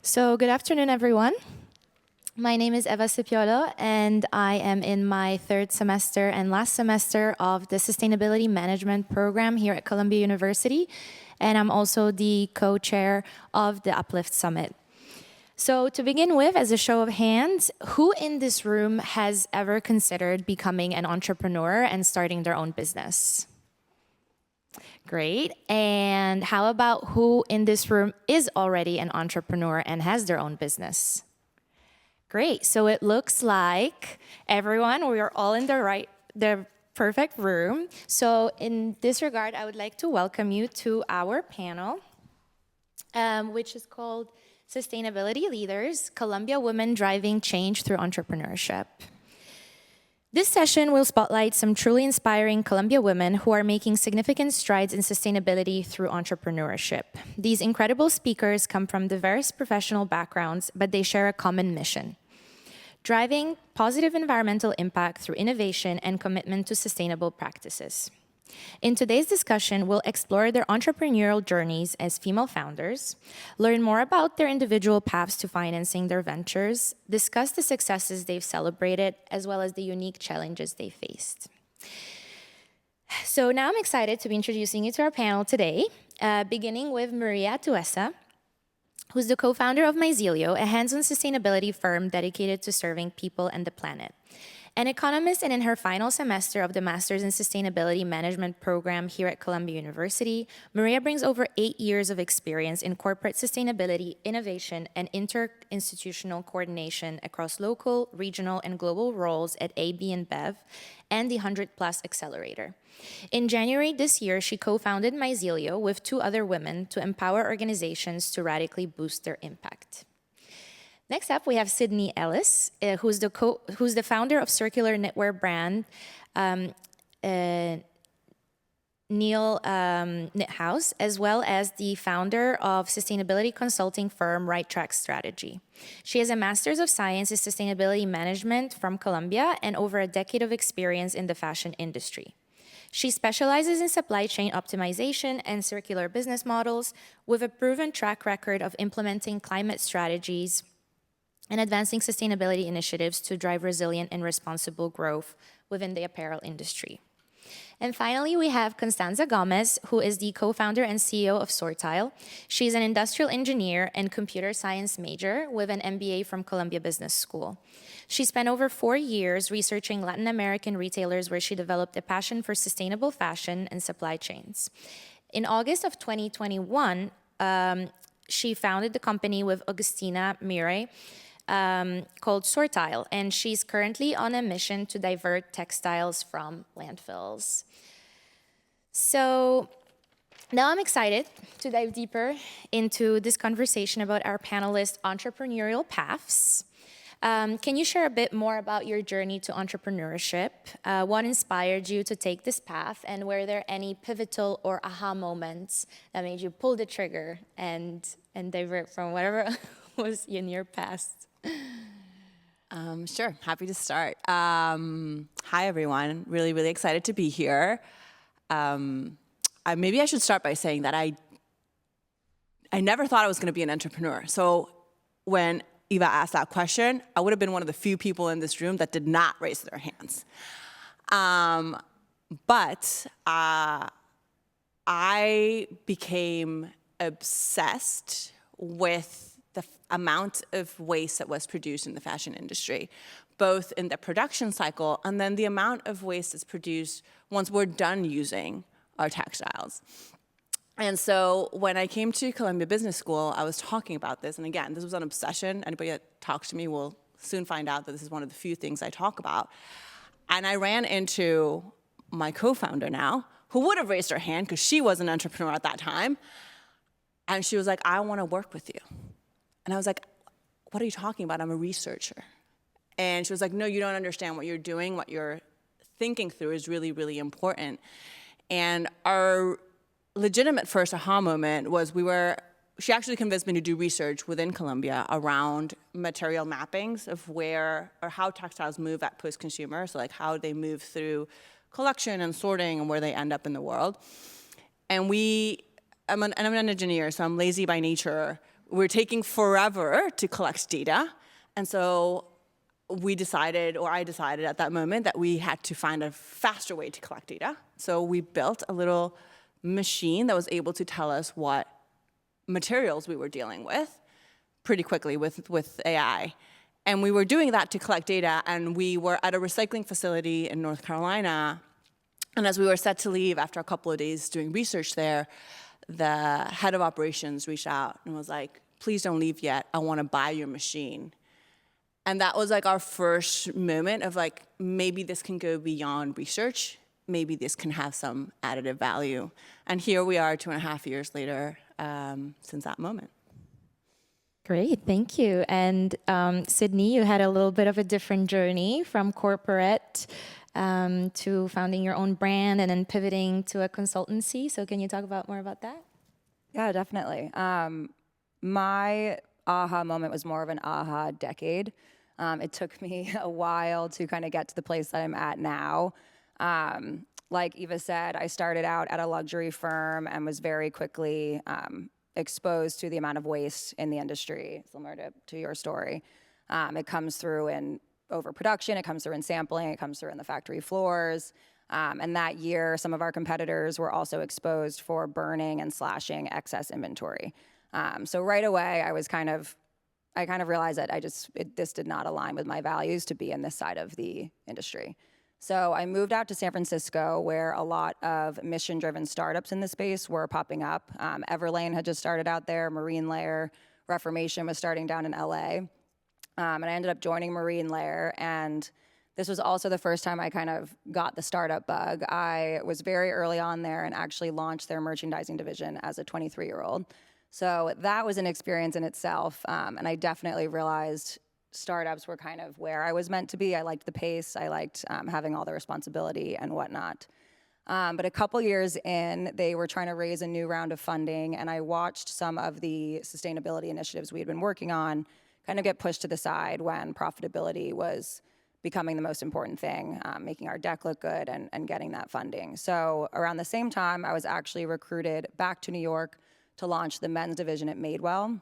So good afternoon, everyone. My name is Ewa Sepiolo, and I am in my third semester and last semester of the Sustainability Management program here at Columbia University, and I'm also the co-chair of the Uplift Summit. So to begin with, as a show of hands, who in this room has ever considered becoming an entrepreneur and starting their own business? Great. And how about who in this room is already an entrepreneur and has their own business? Great. So it looks like everyone, we are all in the perfect room. So in this regard, I would like to welcome you to our panel, which is called Sustainability Leaders, Columbia Women Driving Change Through Entrepreneurship. This session will spotlight some truly inspiring Columbia women who are making significant strides in sustainability through entrepreneurship. These incredible speakers come from diverse professional backgrounds, but they share a common mission: driving positive environmental impact through innovation and commitment to sustainable practices. In today's discussion, we'll explore their entrepreneurial journeys as female founders, learn more about their individual paths to financing their ventures, discuss the successes they've celebrated, as well as the unique challenges they faced. So now I'm excited to be introducing you to our panel today, beginning with Maria Atuesta, who's the co-founder of MyZelio, a hands-on sustainability firm dedicated to serving people and the planet. An economist and in her final semester of the Master's in Sustainability Management program here at Columbia University, Maria brings over 8 years of experience in corporate sustainability, innovation, and interinstitutional coordination across local, regional, and global roles at AB InBev and the 100 Plus Accelerator. In January this year, she co-founded MyZelio with 2 other women to empower organizations to radically boost their impact. Next up, we have Sydney Ellis, who's the founder of circular knitwear brand Neil Knit House, as well as the founder of sustainability consulting firm Wright Track Strategy. She has a Master's of Science in Sustainability Management from Columbia and over a decade of experience in the fashion industry. She specializes in supply chain optimization and circular business models with a proven track record of implementing climate strategies and advancing sustainability initiatives to drive resilient and responsible growth within the apparel industry. And finally, we have Constanza Gomez, who is the co-founder and CEO of Sortile. She's an industrial engineer and computer science major with an MBA from Columbia Business School. She spent over 4 years researching Latin American retailers, where she developed a passion for sustainable fashion and supply chains. In August of 2021, she founded the company with Agustina Mire, called Sortile, and she's currently on a mission to divert textiles from landfills. So now I'm excited to dive deeper into this conversation about our panelists' entrepreneurial paths. Can you share a bit more about your journey to entrepreneurship? What inspired you to take this path, and were there any pivotal or aha moments that made you pull the trigger and divert from whatever was in your past? Sure, happy to start. Hi, everyone. Really excited to be here. Maybe I should start by saying that I never thought I was going to be an entrepreneur. So when Eva asked that question, I would have been one of the few people in this room that did not raise their hands. But I became obsessed with the amount of waste that was produced in the fashion industry, both in the production cycle and then the amount of waste that's produced once we're done using our textiles. And so when I came to Columbia Business School, I was talking about this, and again, this was an obsession. Anybody that talks to me will soon find out that this is one of the few things I talk about. And I ran into my co-founder now, who would have raised her hand because she was an entrepreneur at that time. And she was like, I want to work with you. And I was like, what are you talking about? I'm a researcher. And she was like, no, you don't understand what you're doing. What you're thinking through is really important. And our legitimate first aha moment was she actually convinced me to do research within Columbia around material mappings of where or how textiles move at post-consumer, so like how they move through collection and sorting and where they end up in the world. And I'm an engineer, so I'm lazy by nature. we're taking forever to collect data. And so we decided, or I decided at that moment, that we had to find a faster way to collect data. So we built a little machine that was able to tell us what materials we were dealing with pretty quickly with AI. And we were doing that to collect data, and we were at a recycling facility in North Carolina. And as we were set to leave after a couple of days doing research there, the head of operations reached out and was like, please don't leave yet. I want to buy your machine. And that was like our first moment of like, maybe this can go beyond research. Maybe this can have some additive value. And here we are 2.5 years later since that moment. Great, thank you. And Sydney, you had a little bit of a different journey from corporate to founding your own brand and then pivoting to a consultancy. So can you talk more about that? Yeah, definitely. My aha moment was more of an aha decade. It took me a while to kind of get to the place that I'm at now. Like Ewa said, I started out at a luxury firm and was very quickly exposed to the amount of waste in the industry, similar to your story. It comes through in overproduction, it comes through in sampling, it comes through in the factory floors. And that year, some of our competitors were also exposed for burning and slashing excess inventory. So right away, I kind of realized that this did not align with my values to be in this side of the industry. So I moved out to San Francisco, where a lot of mission-driven startups in the space were popping up. Everlane had just started out there, Marine Layer, Reformation was starting down in LA. And I ended up joining Marine Layer, and this was also the first time I kind of got the startup bug. I was very early on there and actually launched their merchandising division as a 23-year-old. So that was an experience in itself, and I definitely realized startups were kind of where I was meant to be. I liked the pace, I liked having all the responsibility and whatnot. But a couple years in, they were trying to raise a new round of funding, and I watched some of the sustainability initiatives we had been working on kind of get pushed to the side when profitability was becoming the most important thing, making our deck look good and getting that funding. So around the same time, I was actually recruited back to New York to launch the men's division at Madewell.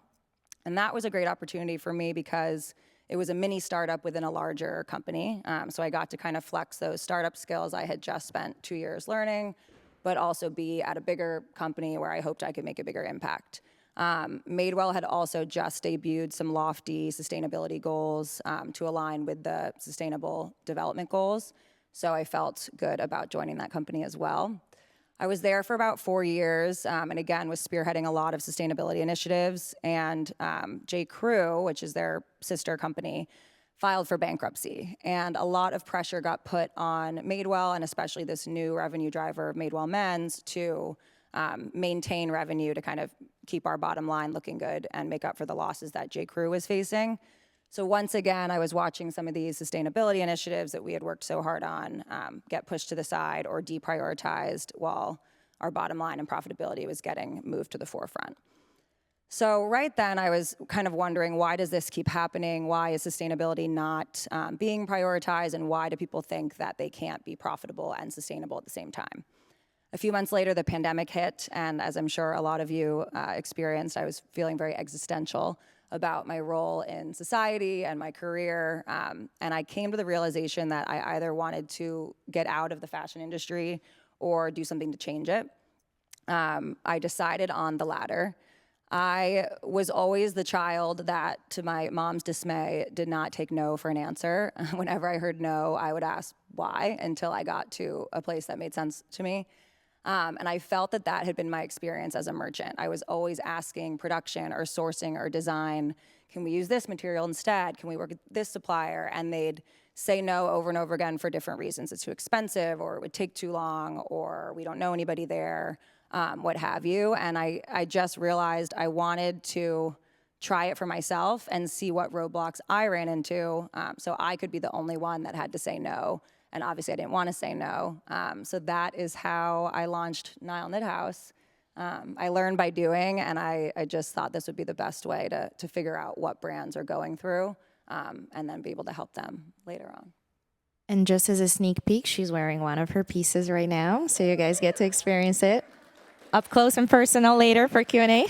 And that was a great opportunity for me because it was a mini startup within a larger company. So I got to kind of flex those startup skills I had just spent 2 years learning, but also be at a bigger company where I hoped I could make a bigger impact. Madewell had also just debuted some lofty sustainability goals to align with the sustainable development goals. So I felt good about joining that company as well. I was there for about 4 years, and again, was spearheading a lot of sustainability initiatives, and J.Crew, which is their sister company, filed for bankruptcy, and a lot of pressure got put on Madewell, and especially this new revenue driver, Madewell Men's, to maintain revenue to kind of keep our bottom line looking good and make up for the losses that J.Crew was facing. So once again, I was watching some of these sustainability initiatives that we had worked so hard on get pushed to the side or deprioritized while our bottom line and profitability was getting moved to the forefront. So right then, I was kind of wondering, why does this keep happening? Why is sustainability not being prioritized? And why do people think that they can't be profitable and sustainable at the same time? A few months later, the pandemic hit, and as I'm sure a lot of you experienced, I was feeling very existential about my role in society and my career, and I came to the realization that I either wanted to get out of the fashion industry or do something to change it. I decided on the latter. I was always the child that, to my mom's dismay, did not take no for an answer. Whenever I heard no, I would ask why until I got to a place that made sense to me. And I felt that that had been my experience as a merchant. I was always asking production or sourcing or design, can we use this material instead? Can we work with this supplier? And they'd say no over and over again for different reasons. It's too expensive, or it would take too long, or we don't know anybody there, what have you. And I just realized I wanted to try it for myself and see what roadblocks I ran into, so I could be the only one that had to say no. And obviously I didn't want to say no. So that is how I launched Nile Knit House. I learned by doing, and I just thought this would be the best way to figure out what brands are going through, and then be able to help them later on. And just as a sneak peek, she's wearing one of her pieces right now, so you guys get to experience it up close and personal later for Q&A.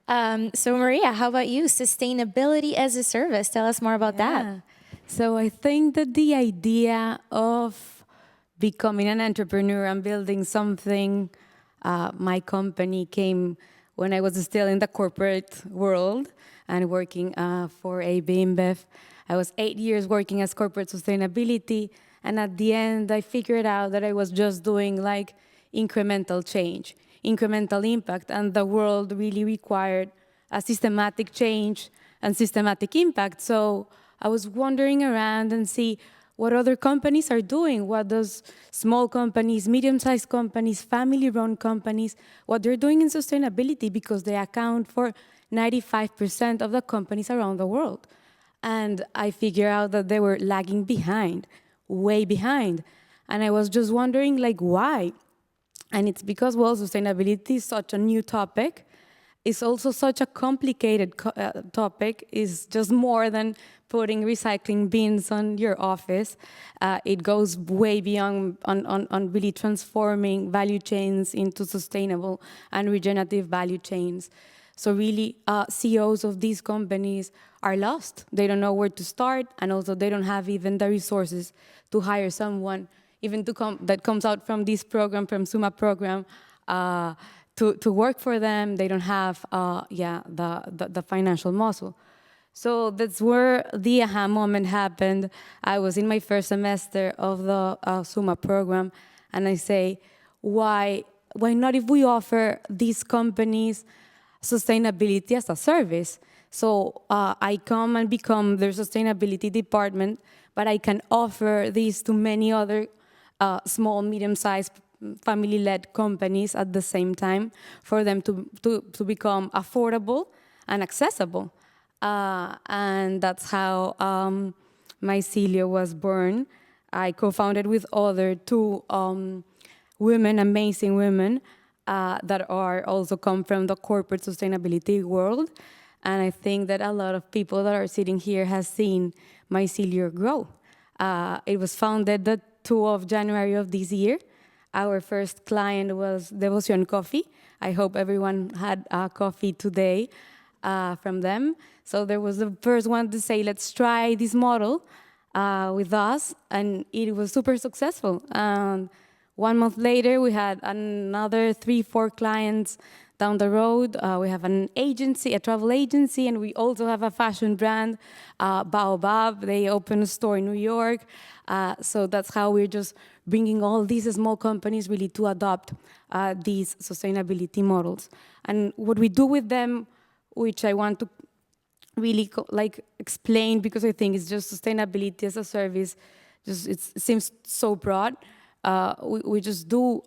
So Maria, how about you? Sustainability as a service. Tell us more about that. So I think that the idea of becoming an entrepreneur and building something, my company came when I was still in the corporate world and working for AB InBev. I was 8 years working as corporate sustainability, and at the end, I figured out that I was just doing like incremental change, incremental impact, and the world really required a systematic change and systematic impact. So I was wandering around and see what other companies are doing, what those small companies, medium-sized companies, family-run companies, what they're doing in sustainability, because they account for 95% of the companies around the world. And I figured out that they were lagging behind, way behind. And I was just wondering, like, why? And it's because, well, sustainability is such a new topic. It's also such a complicated topic. It's just more than putting recycling bins on your office. It goes way beyond on really transforming value chains into sustainable and regenerative value chains. So really, CEOs of these companies are lost. They don't know where to start, and also they don't have even the resources to hire someone, even that comes out from this program, from SUMA program, to work for them. They don't have, the financial muscle. So that's where the aha moment happened. I was in my first semester of the SUMA program, and I say, why not if we offer these companies sustainability as a service? So I come and become their sustainability department, but I can offer these to many other small, medium-sized, family-led companies at the same time for them to become affordable and accessible. And that's how MyZelio was born. I co-founded with other two women, amazing women, that are also come from the corporate sustainability world. And I think that a lot of people that are sitting here has seen MyZelio grow. It was founded the 2nd of January of this year. Our first client was Devotion Coffee. I hope everyone had coffee today from them. So there was the first one to say, let's try this model with us, and it was super successful. 1 month later, we had another 3-4 clients down the road. We have an agency, a travel agency, and we also have a fashion brand, Baobab. They opened a store in New York. So that's how we're just bringing all these small companies really to adopt these sustainability models. And what we do with them, which I want to really explain, because I think it's just sustainability as a service, it seems so broad. We just do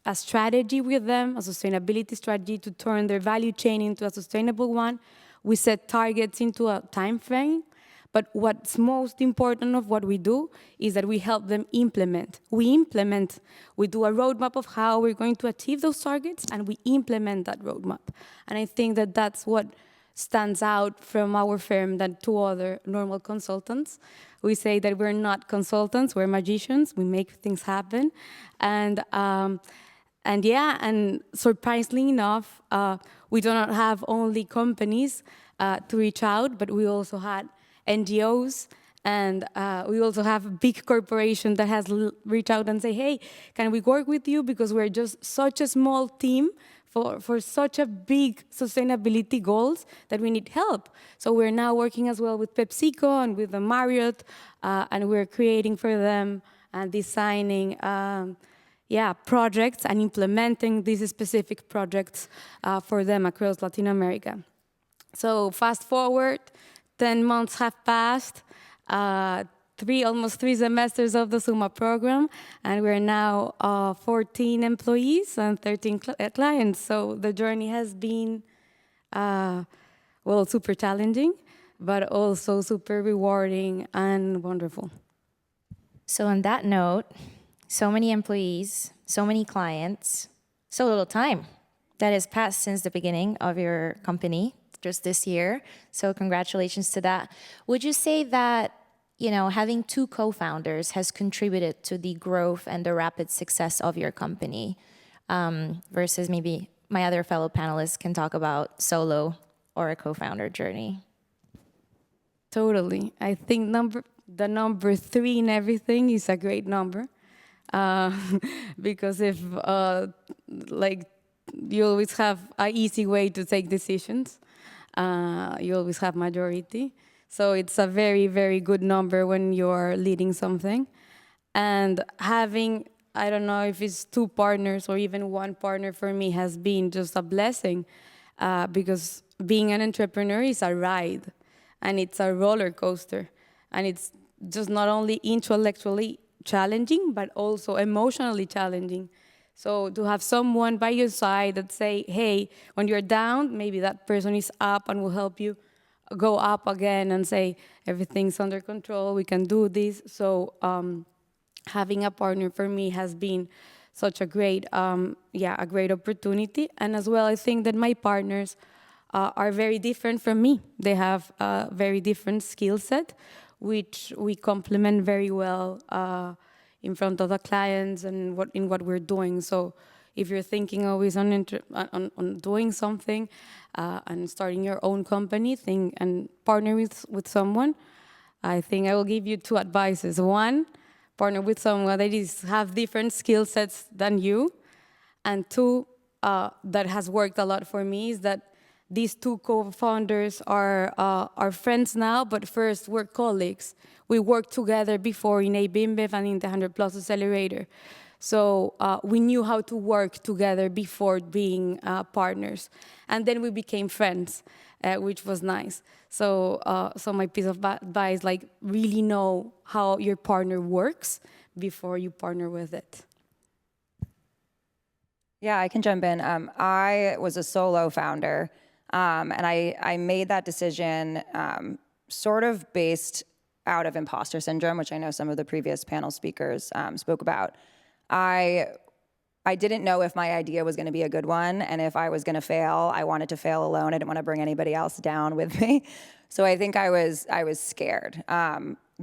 a strategy with them, a sustainability strategy to turn their value chain into a sustainable one. We set targets into a time frame, but what's most important of what we do is that we help them implement. We do a roadmap of how we're going to achieve those targets, and we implement that roadmap. And I think that that's what stands out from our firm than to other normal consultants. We say that we're not consultants, we're magicians, we make things happen. And surprisingly enough, we do not have only companies to reach out, but we also had NGOs, and we also have a big corporation that has reached out and say, hey, can we work with you? Because we're just such a small team for such a big sustainability goals that we need help. So we're now working as well with PepsiCo and with the Marriott, and we're creating for them and designing projects and implementing these specific projects for them across Latin America. So fast forward, 10 months have passed, almost 3 semesters of the SUMA program, and we're now 14 employees and 13 clients. So the journey has been, super challenging, but also super rewarding and wonderful. So on that note, so many employees, so many clients, so little time that has passed since the beginning of your company, just this year. So congratulations to that. Would you say that, having 2 co-founders has contributed to the growth and the rapid success of your company versus maybe my other fellow panelists can talk about solo or a co-founder journey. Totally. I think the number 3 in everything is a great number. Because if, like, you always have an easy way to take decisions, you always have majority. So it's a very, very good number when you're leading something. And having, I don't know if it's 2 partners or even 1 partner for me has been just a blessing, because being an entrepreneur is a ride and it's a roller coaster. And it's just not only intellectually challenging, but also emotionally challenging. So to have someone by your side that say, hey, when you're down, maybe that person is up and will help you go up again and say, everything's under control, we can do this. So having a partner for me has been such a great, a great opportunity. And as well, I think that my partners are very different from me. They have a very different skill set, which we complement very well in front of the clients and what we're doing. So if you're thinking always on doing something and starting your own company, and partner with someone, I think I will give you 2 advices. 1, partner with someone that have different skill sets than you. And 2, that has worked a lot for me, is that these 2 co-founders are friends now, but first we're colleagues. We worked together before in ABIMBEV and in the 100 Plus Accelerator. So we knew how to work together before being partners. And then we became friends, which was nice. So my piece of advice, like, really know how your partner works before you partner with it. Yeah, I can jump in. I was a solo founder, and I made that decision sort of based out of imposter syndrome, which I know some of the previous panel speakers spoke about. I didn't know if my idea was going to be a good one, and if I was going to fail, I wanted to fail alone. I didn't want to bring anybody else down with me. So I think I was scared.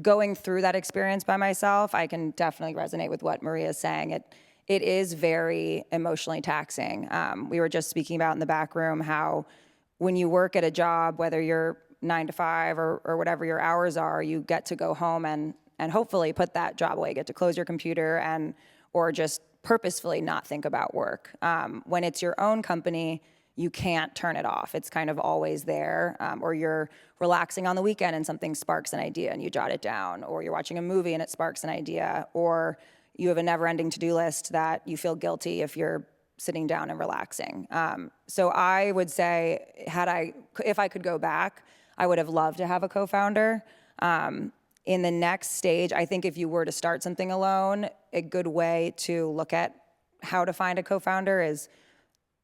Going through that experience by myself, I can definitely resonate with what Maria's saying. It is very emotionally taxing. We were just speaking about in the back room how when you work at a job, whether you're 9 to 5 or whatever your hours are, you get to go home and hopefully put that job away, get to close your computer or just purposefully not think about work. When it's your own company, you can't turn it off. It's kind of always there. Or you're relaxing on the weekend and something sparks an idea and you jot it down. Or you're watching a movie and it sparks an idea. Or you have a never-ending to-do list that you feel guilty if you're sitting down and relaxing. So I would say, if I could go back, I would have loved to have a co-founder. In the next stage, I think if you were to start something alone, a good way to look at how to find a co-founder is,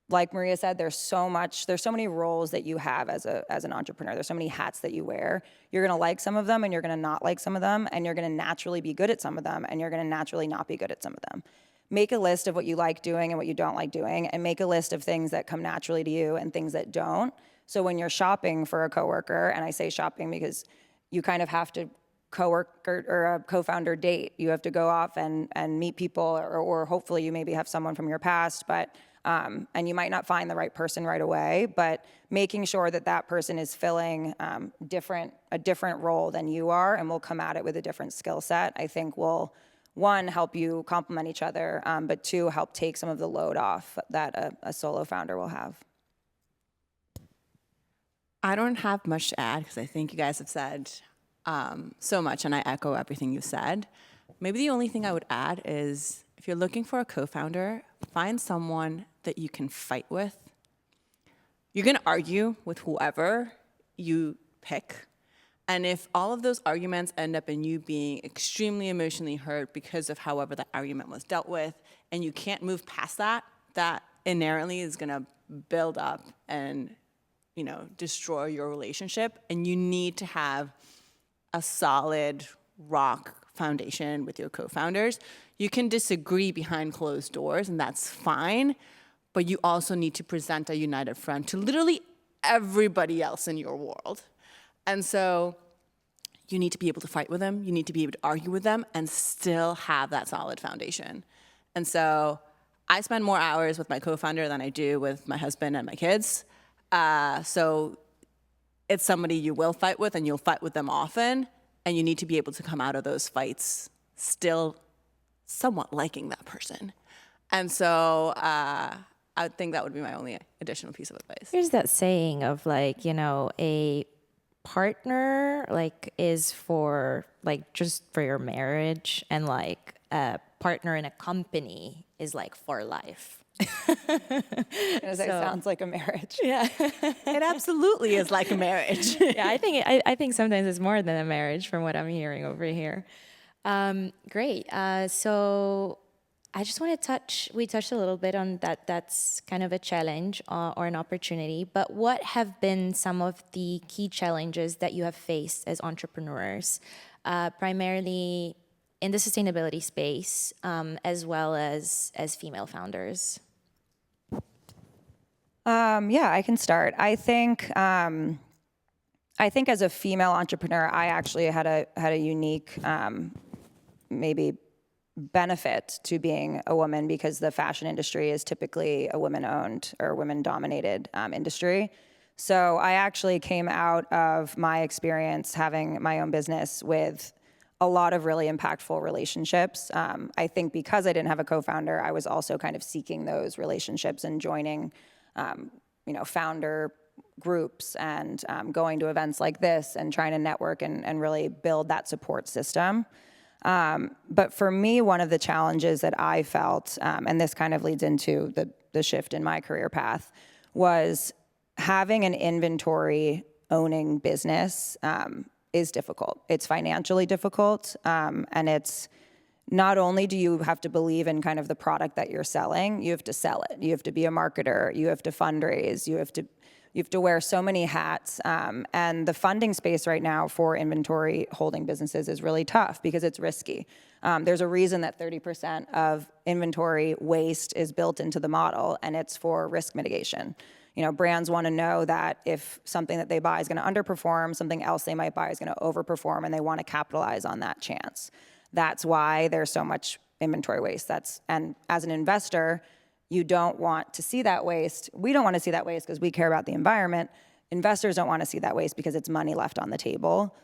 like Maria said, there's so many roles that you have as an entrepreneur. There's so many hats that you wear. You're gonna like some of them and you're gonna not like some of them, and you're gonna naturally be good at some of them and you're gonna naturally not be good at some of them. Make a list of what you like doing and what you don't like doing, and make a list of things that come naturally to you and things that don't. So when you're shopping for a coworker, and I say shopping because you kind of have to coworker or a co-founder date. You have to go off and meet people, or hopefully you maybe have someone from your past, but and you might not find the right person right away, but making sure that person is filling a different role than you are and will come at it with a different skill set, I think will, 1, help you complement each other, but 2, help take some of the load off that a solo founder will have. I don't have much to add because I think you guys have said so much, and I echo everything you said. Maybe the only thing I would add is, if you're looking for a co-founder, find someone that you can fight with. You're going to argue with whoever you pick. And if all of those arguments end up in you being extremely emotionally hurt because of however that argument was dealt with, and you can't move past that, that inherently is going to build up and, destroy your relationship. And you need to have a solid rock foundation with your co-founders. You can disagree behind closed doors, and that's fine, but you also need to present a united front to literally everybody else in your world. And so you need to be able to fight with them, you need to be able to argue with them, and still have that solid foundation. And so I spend more hours with my co-founder than I do with my husband and my kids. So it's somebody you will fight with, and you'll fight with them often, and you need to be able to come out of those fights still somewhat liking that person. And so I would think that would be my only additional piece of advice. There's that saying of like, you know, a partner like is for like just for your marriage, and like a partner in a company is like for life. It sounds like a marriage. Yeah. It absolutely is like a marriage. Yeah, I think sometimes it's more than a marriage from what I'm hearing over here. Great. So I just want to we touched a little bit on that. That's kind of a challenge or an opportunity, but what have been some of the key challenges that you have faced as entrepreneurs, primarily in the sustainability space, as well as female founders? Yeah, I can start. I think as a female entrepreneur, I actually had a unique maybe benefit to being a woman, because the fashion industry is typically a women-owned or women-dominated industry. So I actually came out of my experience having my own business with a lot of really impactful relationships. I think because I didn't have a co-founder, I was also kind of seeking those relationships and joining, founder groups and going to events like this and trying to network and really build that support system. But for me, one of the challenges that I felt, and this kind of leads into the shift in my career path, was having an inventory owning business is difficult. It's financially difficult, and it's not only do you have to believe in kind of the product that you're selling, you have to sell it. You have to be a marketer. You have to fundraise. You have to wear so many hats. And the funding space right now for inventory holding businesses is really tough because it's risky. There's a reason that 30% of inventory waste is built into the model, and it's for risk mitigation. Brands want to know that if something that they buy is going to underperform, something else they might buy is going to overperform, and they want to capitalize on that chance. That's why there's so much inventory waste. And as an investor, you don't want to see that waste. We don't want to see that waste because we care about the environment. Investors don't want to see that waste because it's money left on the table.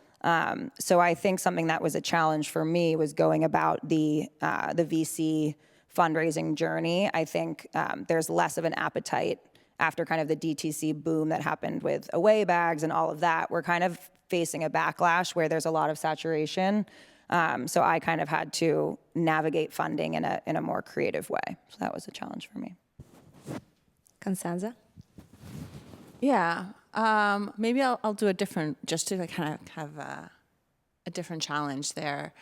So I think something that was a challenge for me was going about the VC fundraising journey. I think there's less of an appetite after kind of the DTC boom that happened with away bags and all of that. We're kind of facing a backlash where there's a lot of saturation. So I kind of had to navigate funding in a more creative way. So that was a challenge for me. Constanza? Yeah, maybe I'll do a different, just to kind of have a different challenge there.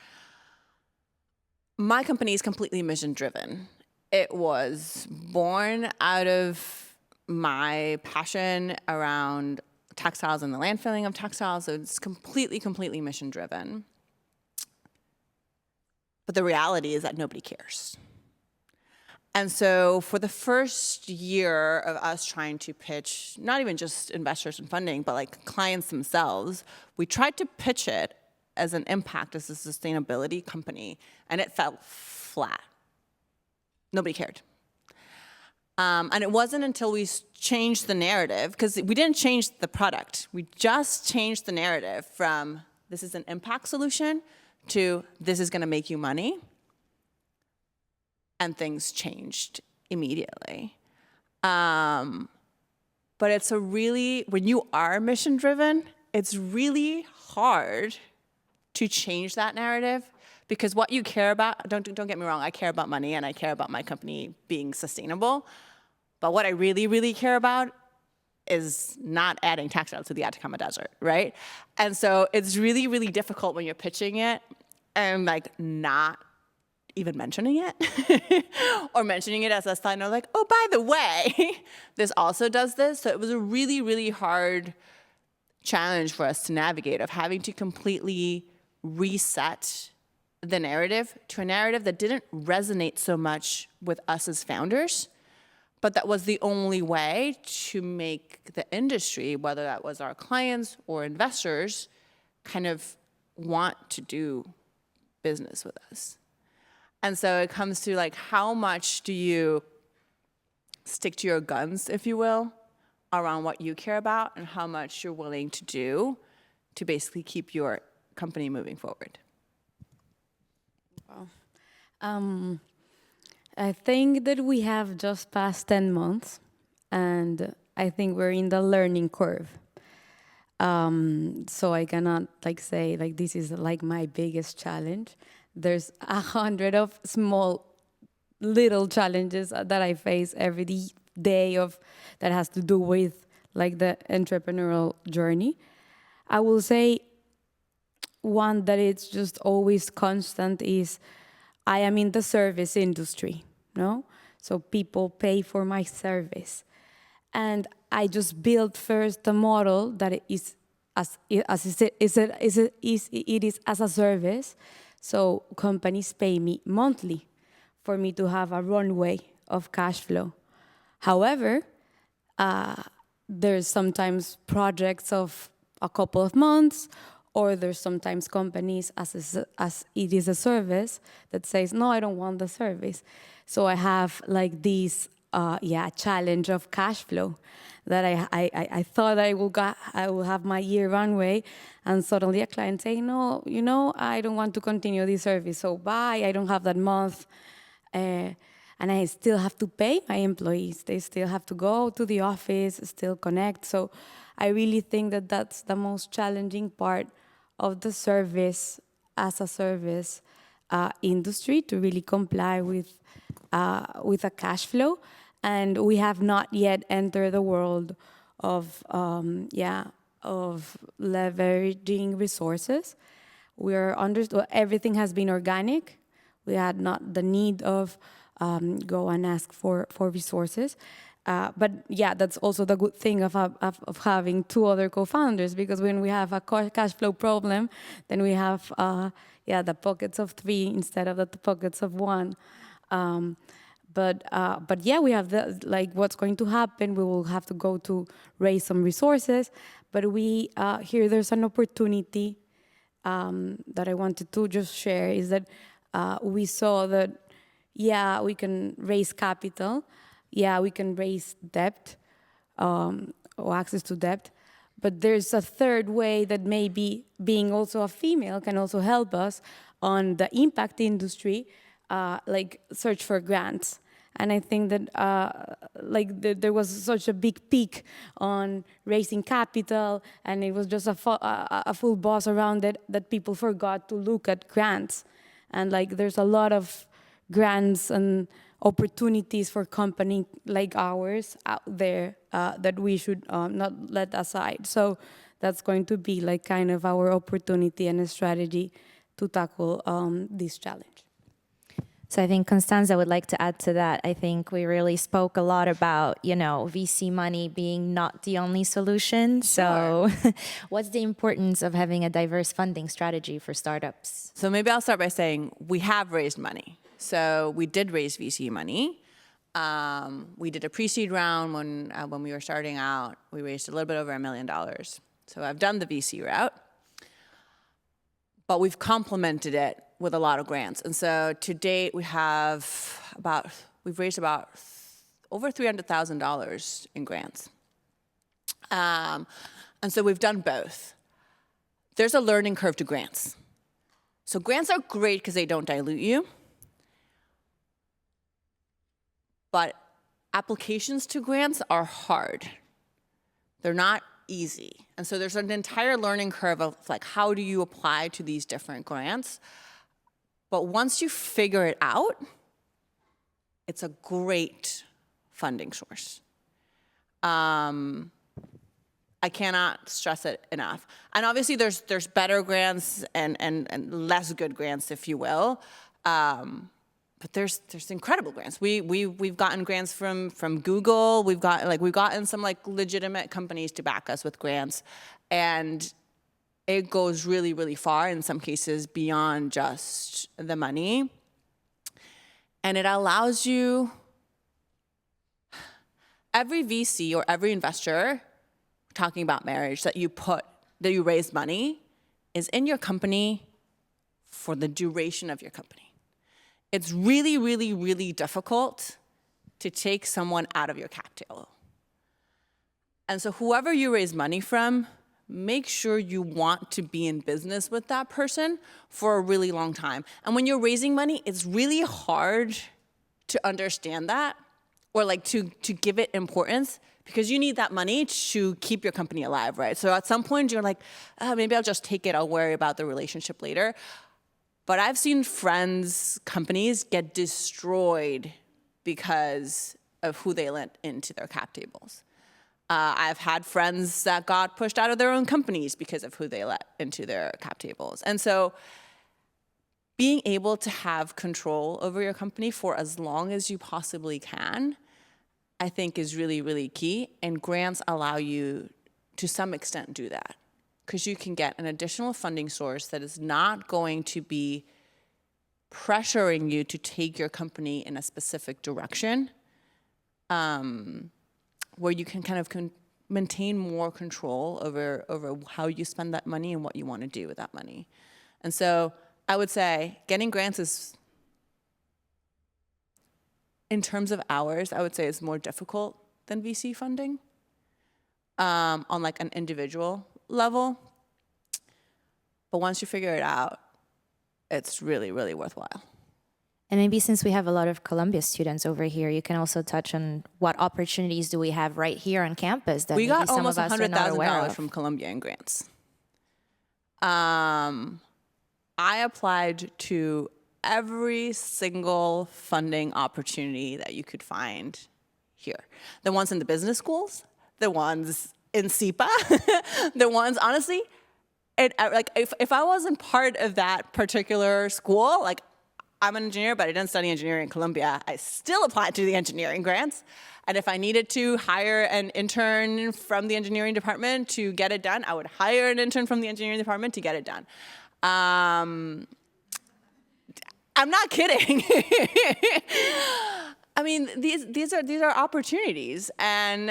My company is completely mission driven. It was born out of my passion around textiles and the landfilling of textiles. So it's completely mission driven. But the reality is that nobody cares. And so for the first year of us trying to pitch, not even just investors and funding, but like clients themselves, we tried to pitch it as an impact, as a sustainability company, and it fell flat. Nobody cared. And it wasn't until we changed the narrative, because we didn't change the product, we just changed the narrative from this is an impact solution to this is going to make you money, and things changed immediately. But it's when you are mission driven, it's really hard to change that narrative, because what you care about, don't get me wrong, I care about money and I care about my company being sustainable, but what I really care about is not adding textile to the Atacama Desert, right? And so it's really difficult when you're pitching it and like not even mentioning it or mentioning it as a side note, like, oh, by the way, this also does this. So it was a really hard challenge for us to navigate, of having to completely reset the narrative to a narrative that didn't resonate so much with us as founders, but that was the only way to make the industry, whether that was our clients or investors, kind of want to do business with us. And so it comes to like, how much do you stick to your guns, if you will, around what you care about and how much you're willing to do to basically keep your company moving forward. Wow. I think that we have just passed 10 months, and I think we're in the learning curve. So I cannot say this is my biggest challenge. There's 100 of small little challenges that I face every day that has to do with the entrepreneurial journey. I will say one that it's just always constant is I am in the service industry, no? So people pay for my service. And I just built first a model that it is as a service. So companies pay me monthly for me to have a runway of cash flow. However, there's sometimes projects of a couple of months, or there's sometimes companies as it is a service that says, no, I don't want the service. So I have this challenge of cash flow that I thought I will have my year runway, and suddenly a client say, no, I don't want to continue this service, so bye, I don't have that month. And I still have to pay my employees. They still have to go to the office, still connect. So I really think that that's the most challenging part of the service as a service industry, to really comply with a cash flow. And we have not yet entered the world of leveraging resources. Everything has been organic. We had not the need of go and ask for resources. But yeah, that's also the good thing of having two other co-founders, because when we have a cash flow problem, then we have the pockets of three instead of the pockets of one. But yeah, we have what's going to happen. We will have to go to raise some resources. But here there's an opportunity that I wanted to just share, is that we saw that, we can raise capital. We can raise debt or access to debt. But there's a third way that maybe being also a female can also help us on the impact industry, search for grants. And I think that there was such a big peak on raising capital, and it was just a full buzz around it that people forgot to look at grants. And there's a lot of grants and opportunities for company like ours out there that we should not let aside. So that's going to be kind of our opportunity and a strategy to tackle this challenge. So I think Constanza would like to add to that. I think we really spoke a lot about, VC money being not the only solution. So what's the importance of having a diverse funding strategy for startups? So maybe I'll start by saying we have raised money. So we did raise VC money. We did a pre-seed round when we were starting out. We raised a little bit over $1 million. So I've done the VC route, but we've complemented it with a lot of grants. And so to date, we've raised about over $300,000 in grants. And so we've done both. There's a learning curve to grants. So grants are great because they don't dilute you. But applications to grants are hard. They're not easy. And so there's an entire learning curve of how do you apply to these different grants? But once you figure it out, it's a great funding source. I cannot stress it enough. And obviously there's better grants and less good grants, if you will. But there's incredible grants. We've gotten grants from Google. We've gotten some legitimate companies to back us with grants, and it goes really, really far, in some cases beyond just the money. And it allows you, every VC or every investor, talking about marriage, that you raise money, is in your company for the duration of your company. It's really, really, really difficult to take someone out of your cap table. And so whoever you raise money from, make sure you want to be in business with that person for a really long time. And when you're raising money, it's really hard to understand that or like to give it importance because you need that money to keep your company alive, right? So at some point you're like, maybe I'll just take it, I'll worry about the relationship later. But I've seen friends, companies get destroyed because of who they let into their cap tables. I've had friends that got pushed out of their own companies because of who they let into their cap tables. And so being able to have control over your company for as long as you possibly can, I think is really, really key. And grants allow you to some extent do that because you can get an additional funding source that is not going to be pressuring you to take your company in a specific direction. Where you can kind of maintain more control over how you spend that money and what you want to do with that money. And so I would say getting grants is, in terms of hours, I would say it's more difficult than VC funding on like an individual level. But once you figure it out, it's really, really worthwhile. And maybe since we have a lot of Columbia students over here, you can also touch on what opportunities do we have right here on campus that we maybe got some almost of us are not aware $100,000 of. from Columbia in grants. I applied to every single funding opportunity that you could find here. The ones in the business schools, the ones in SEPA, the ones, honestly, like if I wasn't part of that particular school, like I'm an engineer, but I didn't study engineering in Columbia. I still applied to the engineering grants. And if I needed to hire an intern from the engineering department to get it done, I would hire an intern from the engineering department to get it done. I'm not kidding. I mean, these are opportunities, and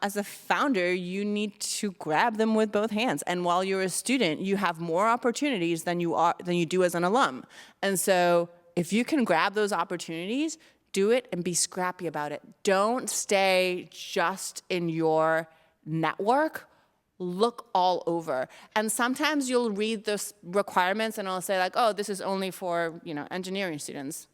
as a founder, you need to grab them with both hands. And while you're a student, you have more opportunities than you do as an alum. And so, if you can grab those opportunities, do it and be scrappy about it. Don't stay just in your network. Look all over. And sometimes you'll read the requirements and it'll say like, oh, this is only for, engineering students.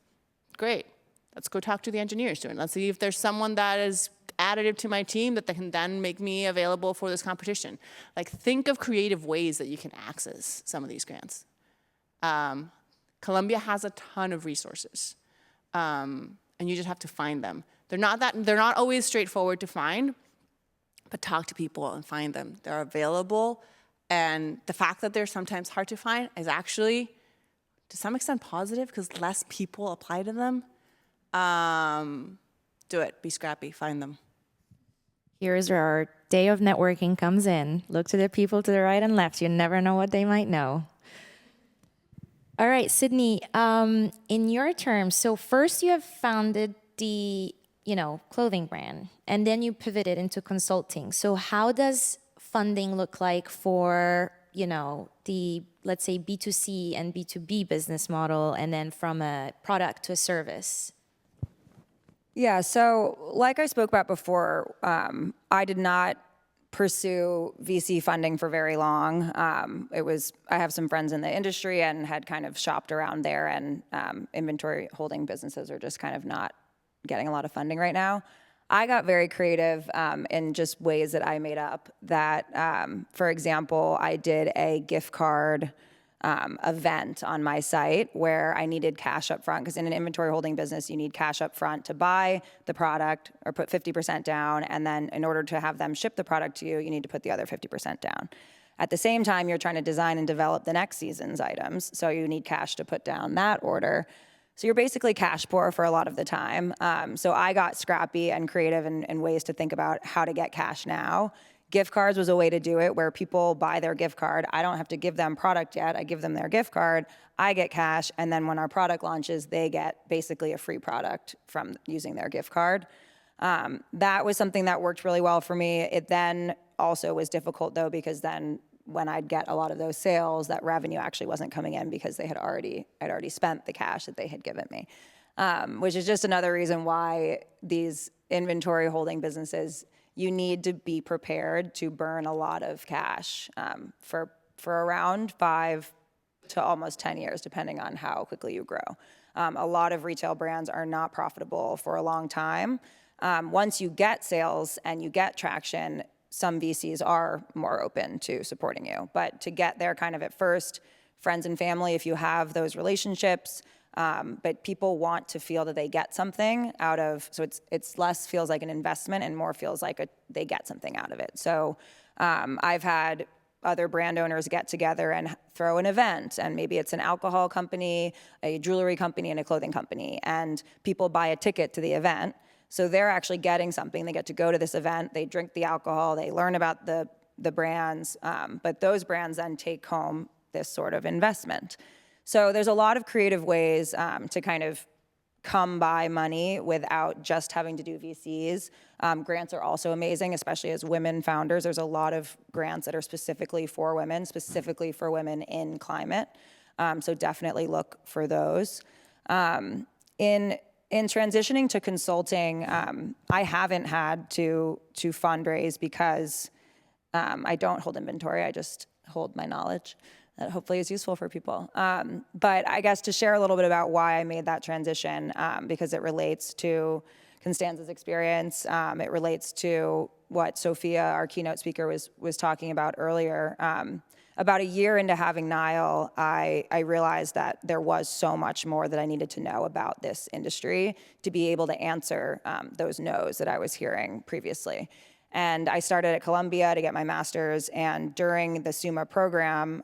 Great. Let's go talk to the engineering student. Let's see if there's someone that is additive to my team that can then make me available for this competition. Like, think of creative ways that you can access some of these grants. Columbia has a ton of resources, and you just have to find them. They're not always straightforward to find, but talk to people and find them. They're available, and the fact that they're sometimes hard to find is actually, to some extent, positive because less people apply to them. Do it. Be scrappy. Find them. Here's where our day of networking comes in. Look to the people to the right and left. You never know what they might know. All right, Sydney, in your terms, so first you have founded the, clothing brand, and then you pivoted into consulting. So how does funding look like for, the, let's say, B2C and B2B business model, and then from a product to a service? Yeah, so like I spoke about before, I did not pursue VC funding for very long. I have some friends in the industry and had kind of shopped around there, and inventory holding businesses are just kind of not getting a lot of funding right now. I got very creative in just ways that I made up that, for example, I did a gift card event on my site where I needed cash up front, because in an inventory holding business, you need cash up front to buy the product or put 50% down. And then in order to have them ship the product to you, you need to put the other 50% down. At the same time, you're trying to design and develop the next season's items. So you need cash to put down that order. So you're basically cash poor for a lot of the time. So I got scrappy and creative in ways to think about how to get cash now. Gift cards was a way to do it, where people buy their gift card. I don't have to give them product yet. I give them their gift card. I get cash. And then when our product launches, they get basically a free product from using their gift card. That was something that worked really well for me. It then also was difficult, though, because then when I'd get a lot of those sales, that revenue actually wasn't coming in because I'd already spent the cash that they had given me. which is just another reason why these inventory holding businesses, you need to be prepared to burn a lot of cash for around 5 to almost 10 years, depending on how quickly you grow. A lot of retail brands are not profitable for a long time. Once you get sales and you get traction, some VCs are more open to supporting you. But to get there kind of at first, friends and family, if you have those relationships, but people want to feel that they get something out of, so it's less feels like an investment and more feels like they get something out of it. So I've had other brand owners get together and throw an event, and maybe it's an alcohol company, a jewelry company, and a clothing company, and people buy a ticket to the event. So they're actually getting something. They get to go to this event, they drink the alcohol, they learn about the brands, but those brands then take home this sort of investment. So there's a lot of creative ways to kind of come by money without just having to do VCs. Grants are also amazing, especially as women founders. There's a lot of grants that are specifically for women, specifically for women in climate. So definitely look for those. In transitioning to consulting, I haven't had to fundraise because I don't hold inventory. I just hold my knowledge. That hopefully is useful for people. But I guess to share a little bit about why I made that transition, because it relates to Constanza's experience. It relates to what Sophia, our keynote speaker, was talking about earlier. About a year into having Nile, I realized that there was so much more that I needed to know about this industry to be able to answer those no's that I was hearing previously. And I started at Columbia to get my master's, and during the SUMA program,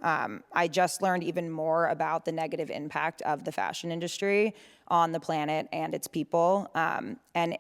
I just learned even more about the negative impact of the fashion industry on the planet and its people. And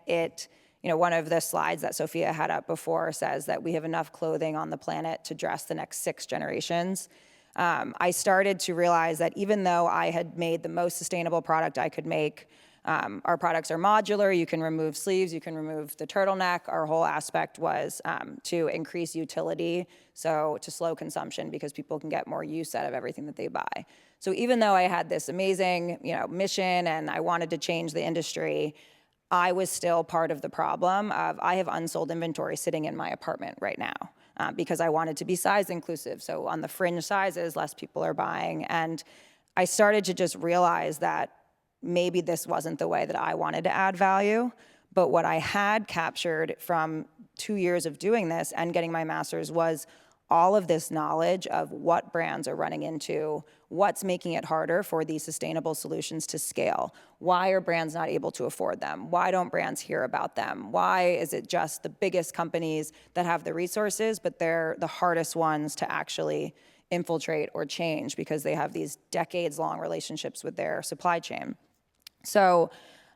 one of the slides that Sophia had up before says that we have enough clothing on the planet to dress the next 6 generations. I started to realize that even though I had made the most sustainable product I could make, our products are modular. You can remove sleeves, you can remove the turtleneck. Our whole aspect was to increase utility, so to slow consumption because people can get more use out of everything that they buy. So even though I had this amazing, mission and I wanted to change the industry, I was still part of the problem of I have unsold inventory sitting in my apartment right now because I wanted to be size inclusive. So on the fringe sizes, less people are buying. And I started to just realize that maybe this wasn't the way that I wanted to add value, but what I had captured from 2 years of doing this and getting my master's was all of this knowledge of what brands are running into, what's making it harder for these sustainable solutions to scale. Why are brands not able to afford them? Why don't brands hear about them? Why is it just the biggest companies that have the resources, but they're the hardest ones to actually infiltrate or change because they have these decades-long relationships with their supply chain? So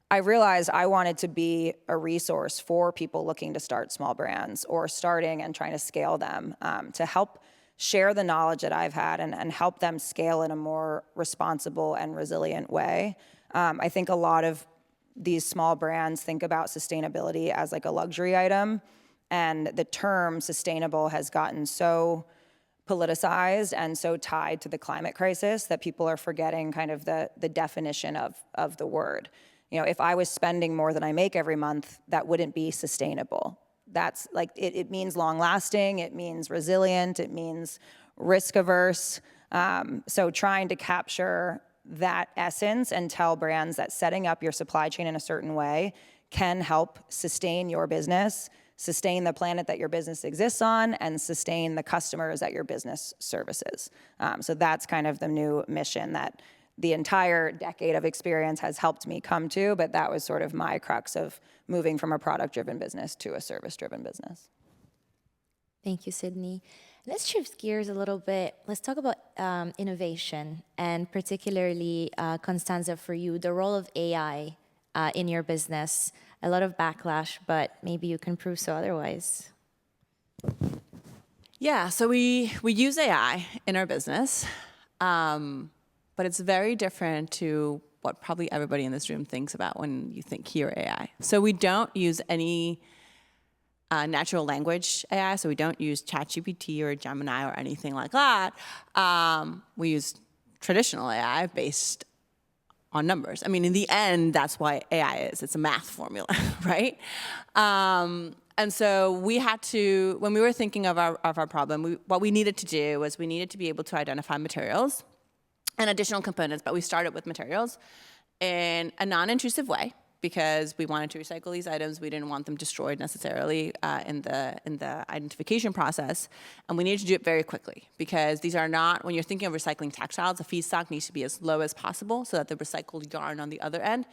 I realized I wanted to be a resource for people looking to start small brands or starting and trying to scale them, to help share the knowledge that I've had and help them scale in a more responsible and resilient way. I think a lot of these small brands think about sustainability as like a luxury item, and the term sustainable has gotten so politicized and so tied to the climate crisis that people are forgetting kind of the definition of the word. If I was spending more than I make every month, that wouldn't be sustainable. That's like, it means long lasting, it means resilient, it means risk averse. So trying to capture that essence and tell brands that setting up your supply chain in a certain way can help sustain your business, sustain the planet that your business exists on, and sustain the customers that your business services. So that's kind of the new mission that the entire decade of experience has helped me come to, but that was sort of my crux of moving from a product-driven business to a service-driven business. Thank you, Sydney. Let's shift gears a little bit. Let's talk about innovation, and particularly, Constanza, for you, the role of AI in your business. A lot of backlash, but maybe you can prove so otherwise. Yeah, so we use AI in our business, but it's very different to what probably everybody in this room thinks about when you hear AI. So we don't use any natural language AI, so we don't use ChatGPT or Gemini or anything like that. We use traditional AI based on numbers. I mean, in the end, that's why AI is. It's a math formula, right? And so we had to, when we were thinking of our problem, what we needed to do was we needed to be able to identify materials and additional components, but we started with materials in a non-intrusive way because we wanted to recycle these items. We didn't want them destroyed necessarily in the identification process, and we needed to do it very quickly because these are not, when you're thinking of recycling textiles, the feedstock needs to be as low as possible so that the recycled yarn on the other end,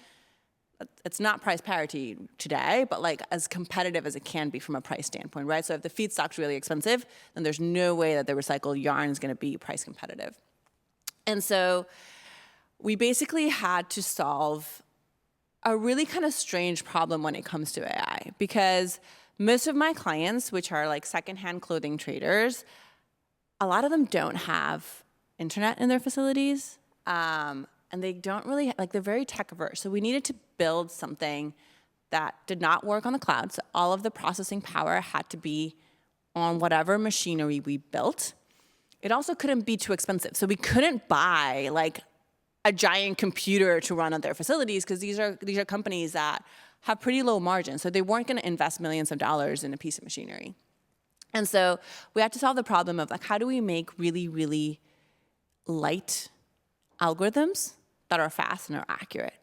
it's not price parity today, but like as competitive as it can be from a price standpoint, right? So if the feedstock's really expensive, then there's no way that the recycled yarn is going to be price competitive. And so we basically had to solve a really kind of strange problem when it comes to AI, because most of my clients, which are like secondhand clothing traders, a lot of them don't have internet in their facilities. And they don't really, like, they're very tech averse. So we needed to build something that did not work on the cloud. So all of the processing power had to be on whatever machinery we built. It also couldn't be too expensive. So we couldn't buy like a giant computer to run on their facilities because these are companies that have pretty low margins. So they weren't going to invest millions of dollars in a piece of machinery. And so we had to solve the problem of like, how do we make really, really light algorithms that are fast and are accurate?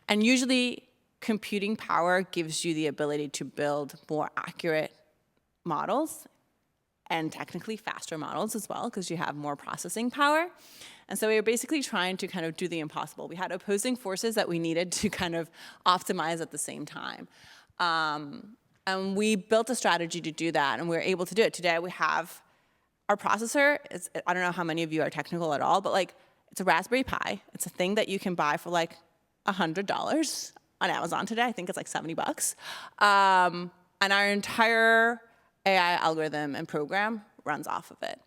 And usually computing power gives you the ability to build more accurate models and technically faster models as well because you have more processing power. And so we were basically trying to kind of do the impossible. We had opposing forces that we needed to kind of optimize at the same time. And we built a strategy to do that, and we were able to do it. Today we have our processor. I don't know how many of you are technical at all, but like, it's a Raspberry Pi. It's a thing that you can buy for like $100 on Amazon today. I think it's like $70. And our entire AI algorithm and program runs off of it.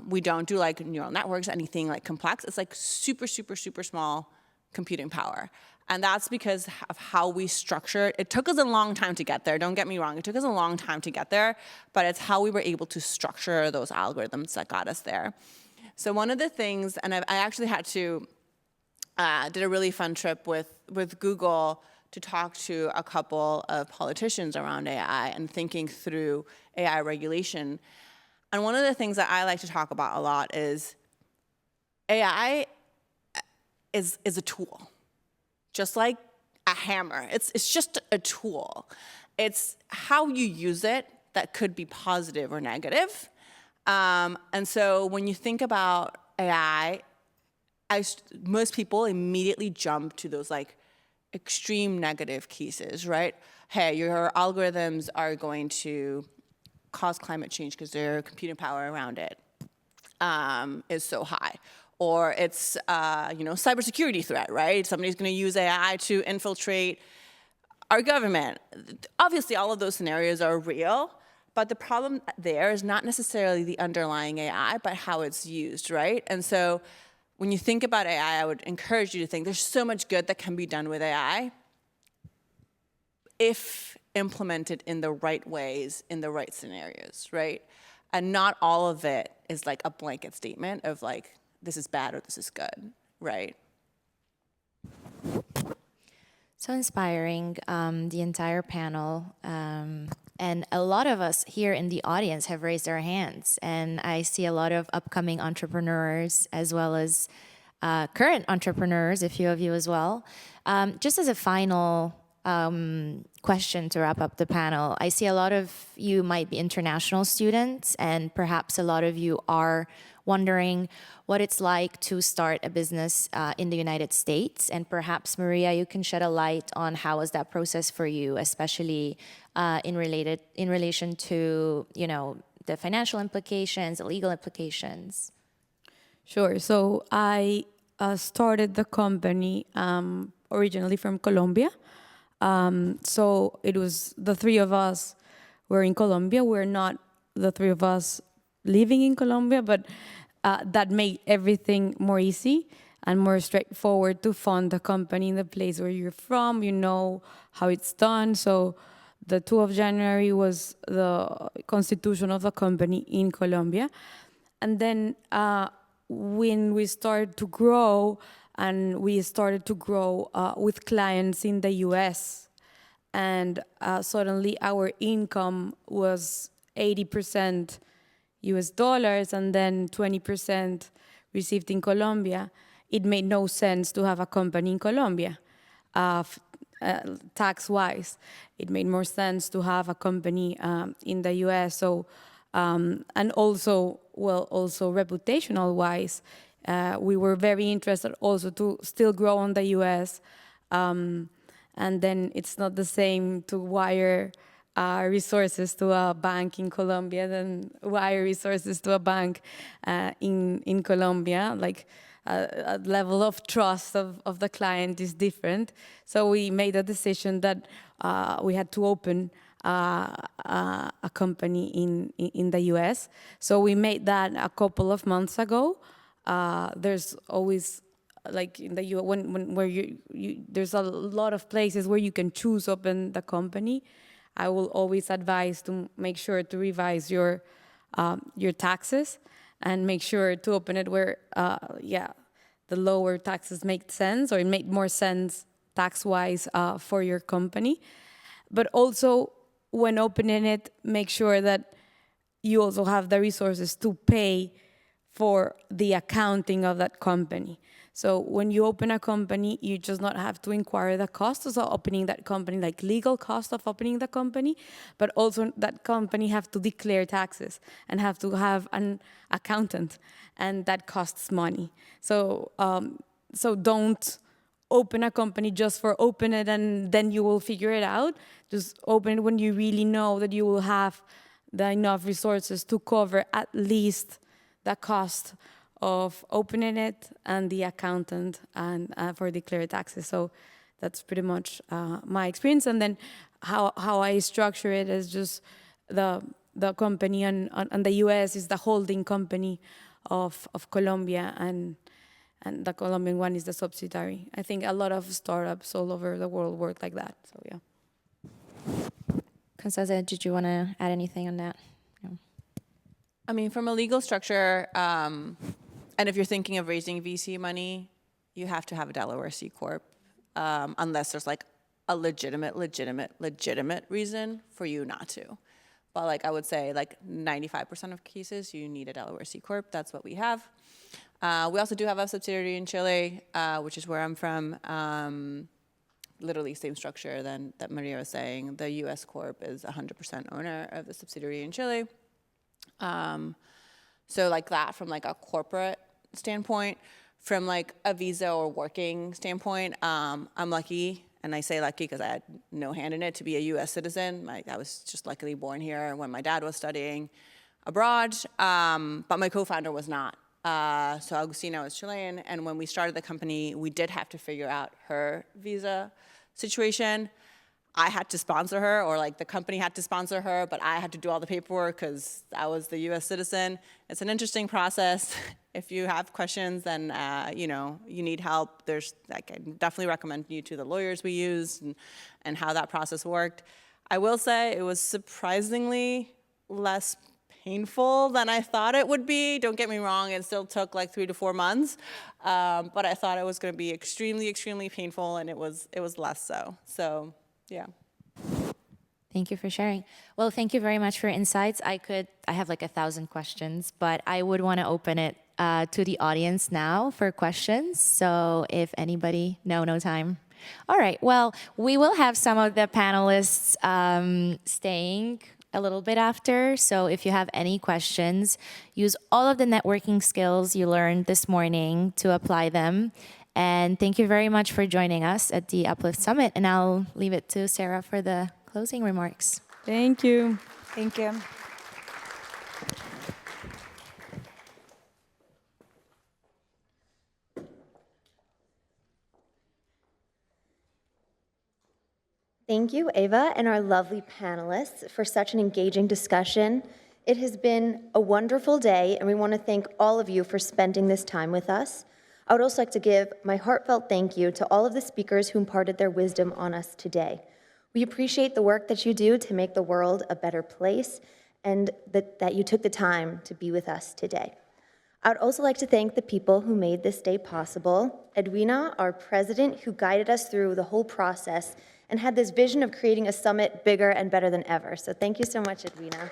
We don't do like neural networks, anything like complex. It's like super, super, super small computing power. And that's because of how we structure it. It took us a long time to get there. Don't get me wrong. It took us a long time to get there, but it's how we were able to structure those algorithms that got us there. So one of the things, and I actually had to, did a really fun trip with Google to talk to a couple of politicians around AI and thinking through AI regulation. And one of the things that I like to talk about a lot is AI is a tool, just like a hammer. It's just a tool. It's how you use it that could be positive or negative. And so when you think about AI, most people immediately jump to those like extreme negative cases, right? Hey, your algorithms are going to cause climate change because their computing power around it is so high. Or it's, cybersecurity threat, right? Somebody's going to use AI to infiltrate our government. Obviously, all of those scenarios are real, but the problem there is not necessarily the underlying AI, but how it's used, right? And so when you think about AI, I would encourage you to think there's so much good that can be done with AI if implemented in the right ways, in the right scenarios, right? And not all of it is like a blanket statement of like, this is bad or this is good, right? So inspiring, the entire panel. And a lot of us here in the audience have raised our hands. And I see a lot of upcoming entrepreneurs as well as current entrepreneurs, a few of you as well. Just as a final question to wrap up the panel, I see a lot of you might be international students, and perhaps a lot of you are wondering what it's like to start a business in the United States. And perhaps, Maria, you can shed a light on how was that process for you, especially in relation to, the financial implications, the legal implications. Sure. So I started the company originally from Colombia. So it was the three of us were in Colombia. We're not the three of us living in Colombia, but that made everything more easy and more straightforward to fund the company in the place where you're from. You know how it's done. So the 2nd of January was the constitution of the company in Colombia. And then when we started to grow, and we started to grow with clients in the US. And suddenly our income was 80% US dollars and then 20% received in Colombia. It made no sense to have a company in Colombia, tax-wise. It made more sense to have a company in the US. So, and also, also reputational-wise, we were very interested also to still grow on the US. And then it's not the same to wire resources to a bank in Colombia than wire resources to a bank in Colombia. Like a level of trust of the client is different. So we made a decision that we had to open a company in the US. So we made that a couple of months ago. There's always, like in the US, where there's a lot of places where you can choose open the company. I will always advise to make sure to revise your taxes and make sure to open it where, the lower taxes make sense, or it made more sense tax-wise for your company. But also, when opening it, make sure that you also have the resources to pay for the accounting of that company. So when you open a company, you just not have to inquire the costs of opening that company, like legal cost of opening the company, but also that company have to declare taxes and have to have an accountant, and that costs money. So so don't open a company just for open it and then you will figure it out. Just open it when you really know that you will have the enough resources to cover at least the cost of opening it and the accountant and for declared taxes. So that's pretty much my experience. And then how I structure it is just the company on the US is the holding company of Colombia, and the Colombian one is the subsidiary. I think a lot of startups all over the world work like that. So yeah. Constanza, did you want to add anything on that? No. I mean, from a legal structure, and if you're thinking of raising VC money, you have to have a Delaware C Corp, unless there's like a legitimate reason for you not to. But like I would say, like 95% of cases, you need a Delaware C Corp. That's what we have. We also do have a subsidiary in Chile, which is where I'm from. Literally same structure than that Maria was saying. The U.S. Corp is 100% owner of the subsidiary in Chile. So like that from like a corporate standpoint. From like a visa or working standpoint, I'm lucky, and I say lucky because I had no hand in it, to be a U.S. citizen. I was just luckily born here when my dad was studying abroad, but my co-founder was not. So Agustina was Chilean, and when we started the company, we did have to figure out her visa situation. I had to sponsor her, or like the company had to sponsor her, but I had to do all the paperwork because I was the U.S. citizen. It's an interesting process. If you have questions, then you need help. I can definitely recommend you to the lawyers we used and how that process worked. I will say it was surprisingly less painful than I thought it would be. Don't get me wrong, it still took like 3 to 4 months, but I thought it was going to be extremely, extremely painful, and it was less so. So. Yeah. Thank you for sharing. Well, thank you very much for your insights. I have like 1,000 questions, but I would want to open it to the audience now for questions. So if anybody, no time. All right. Well, we will have some of the panelists staying a little bit after. So if you have any questions, use all of the networking skills you learned this morning to apply them. And thank you very much for joining us at the Uplift Summit. And I'll leave it to Sarah for the closing remarks. Thank you. Thank you. Thank you, Ewa, and our lovely panelists for such an engaging discussion. It has been a wonderful day, and we want to thank all of you for spending this time with us. I would also like to give my heartfelt thank you to all of the speakers who imparted their wisdom on us today. We appreciate the work that you do to make the world a better place, and that you took the time to be with us today. I would also like to thank the people who made this day possible. Edwina, our president, who guided us through the whole process and had this vision of creating a summit bigger and better than ever. So thank you so much, Edwina.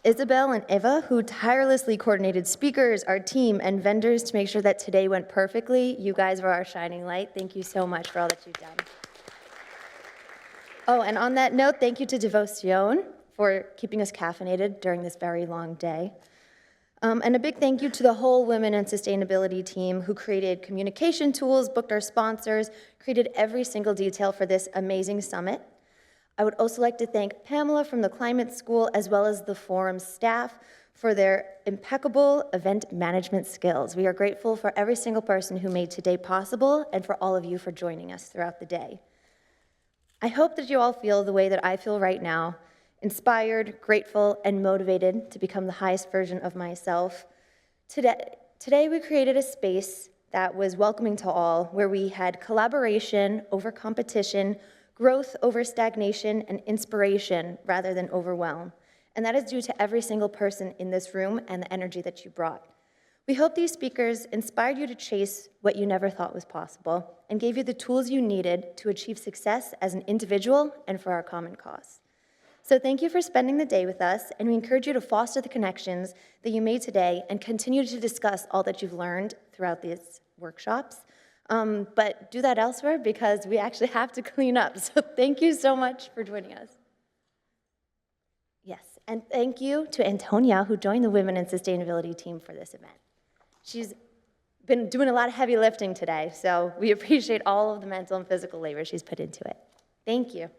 Isabel and Eva, who tirelessly coordinated speakers, our team, and vendors to make sure that today went perfectly. You guys were our shining light. Thank you so much for all that you've done. Oh, and on that note, thank you to Devoción for keeping us caffeinated during this very long day. And a big thank you to the whole Women in Sustainability team who created communication tools, booked our sponsors, created every single detail for this amazing summit. I would also like to thank Pamela from the Climate School as well as the forum staff for their impeccable event management skills. We are grateful for every single person who made today possible and for all of you for joining us throughout the day. I hope that you all feel the way that I feel right now, inspired, grateful, and motivated to become the highest version of myself. Today we created a space that was welcoming to all, where we had collaboration over competition, growth over stagnation, and inspiration rather than overwhelm. And that is due to every single person in this room and the energy that you brought. We hope these speakers inspired you to chase what you never thought was possible and gave you the tools you needed to achieve success as an individual and for our common cause. So thank you for spending the day with us, and we encourage you to foster the connections that you made today and continue to discuss all that you've learned throughout these workshops. But do that elsewhere because we actually have to clean up. So thank you so much for joining us. Yes, and thank you to Antonia, who joined the Women in Sustainability team for this event. She's been doing a lot of heavy lifting today, so we appreciate all of the mental and physical labor she's put into it. Thank you.